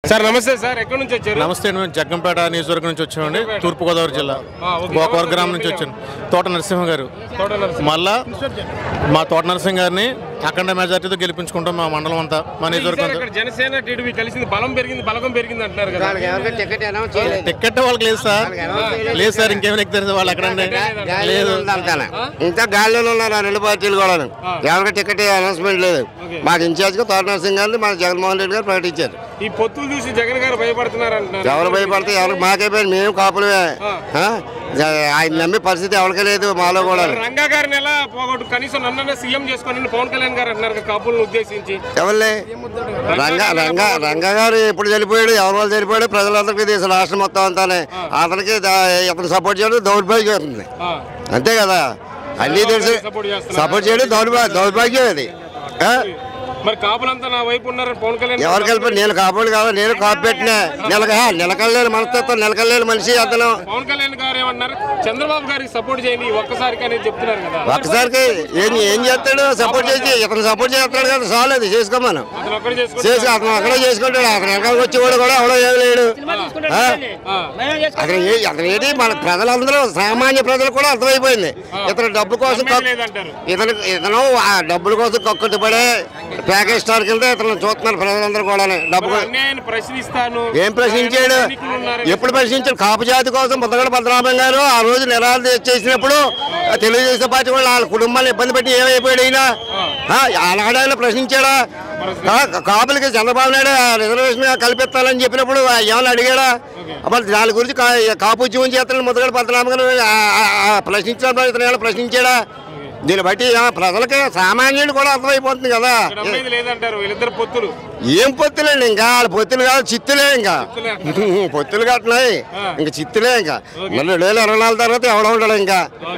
Sir నమస్తే sir, ఎక్కడి నుంచి వచ్చారు? నమస్తే, నేను జగ్గంపేట నియోజకవర్గం నుంచి వచ్చామండి, తూర్పుగోదావరి జిల్లా గోకవరం గ్రామం నుంచి వచ్చాను. తోట నరసింహ గారు మళ్ళా మా తోట నరసింహ గారిని అఖండ మెజార్టీతో గెలిపించుకుంటాం మా మండలం అంతా, మా నియోజకవర్గం. జనసేన టీడీపీ కలిసింది, బలం పెరిగింది అంటున్నారు కదా. టికెట్ వాళ్ళకి లేదు సార్, లేదు సార్, ఇంకేమైనా ఎక్కుతారు వాళ్ళు ఎక్కడండి లేదు. ఇంకా గాలిలో ఉన్నారు ఆ రెండు పార్టీలు కూడా. ఎవరికి టికెట్ అనౌన్స్మెంట్ లేదు. మాకు ఇన్ఛార్జ్ గా తోట నరసింహ గారిని మా జగన్మోహన్ రెడ్డి గారు ప్రకటించారు. ఈ పొత్తులు చూసి జగన్ గారు భయపడుతున్నారు అంటున్నారు. ఎవరు భయపడితే ఎవరికి మాకే పోయి మేము కాపులమే. ఆయన నమ్మే పరిస్థితి ఎవరికే లేదు మాలో కూడా. రంగా గారిని ఎలా పోగొట్టు, కనీసం నన్ను సీఎం చేసుకుని పవన్ కళ్యాణ్ గారు అంటున్నారు కాపులను ఉద్దేశించి. ఎవరిలే రంగా గారు ఎప్పుడు చనిపోయాడు, ఎవరి వాళ్ళు చనిపోయాడు, ప్రజలందరికీ దేశం రాష్ట్రం మొత్తం అంతానే. అతనికి ఇతను సపోర్ట్ చేయడం దౌర్భాగ్యం అవుతుంది, అంతే కదా. అన్నీ తెలిసి సపోర్ట్ చేయడం దౌర్భాగ్యం అది. మరి కాపులంతా నా వైపు ఉన్నారు పవన్ కళ్యాణ్. ఎవరికి వెళ్ళిపోయి నేను కాపులు కాదు, నేను కాపు పెట్టినా నిలకడలేని మనస్తత్వం, నిలకడలేని మనిషి అతను. పవన్ కళ్యాణ్ గారు ఏమన్నారు, చంద్రబాబు గారికి సపోర్ట్ చేయండి ఒక్కసారికి అనేది చెప్తున్నారు కదా. ఒక్కసారికి ఏం చేస్తాడు, సపోర్ట్ చేసి ఇతను సపోర్ట్ చేస్తాడు కదా, చాలేదు చేసుకోమను అతను అక్కడే చేసుకుంటాడు. అతను వెనకాలకు వచ్చేవాడు కూడా ఎవడో ఏమి లేడు. అతను ఏంటి మన ప్రజలందరూ సామాన్య ప్రజలు కూడా అర్థమైపోయింది. ఇతను డబ్బు కోసం ఇతను డబ్బుల కోసం కక్కుతుపడే ప్యాకేజ్ స్టార్ కింద ఇతను చూస్తున్నారు ప్రజలందరూ కూడా. డబ్బు ఏం ప్రశ్నించాడు, ఎప్పుడు ప్రశ్నించాడు? కాపు జాతి కోసం ముద్దగడ పద్మనాభం గారు ఆ రోజు నిరాలు చేసినప్పుడు తెలుగుదేశం పార్టీ వాళ్ళు వాళ్ళ కుటుంబాన్ని ఇబ్బంది పెట్టి ఏమైపోయాడు అయినా ఆనాడైనా ప్రశ్నించాడా? కాపులకి చంద్రబాబు నాయుడు రిజర్వేషన్ కల్పిస్తానని చెప్పినప్పుడు ఏమైనా అడిగాడా? అప్పుడు దాని గురించి కాపు ఉద్యమం చేస్తానని ముద్దగడ పద్మనాభం గారు ప్రశ్నించినప్పుడు ఇతను ఏమైనా ప్రశ్నించాడా? దీన్ని బట్టి ప్రజలకి సామాన్యులు కూడా అర్థమైపోతుంది కదా. ఏం పొత్తులండి, ఇంకా వాళ్ళ పొత్తులు కాదు, చిత్తులే. ఇంకా పొత్తులు కట్టినాయి, ఇంకా చిత్తులే. ఇంకా మళ్ళీ 2024 తర్వాత ఎవడ ఉంటాడు ఇంకా.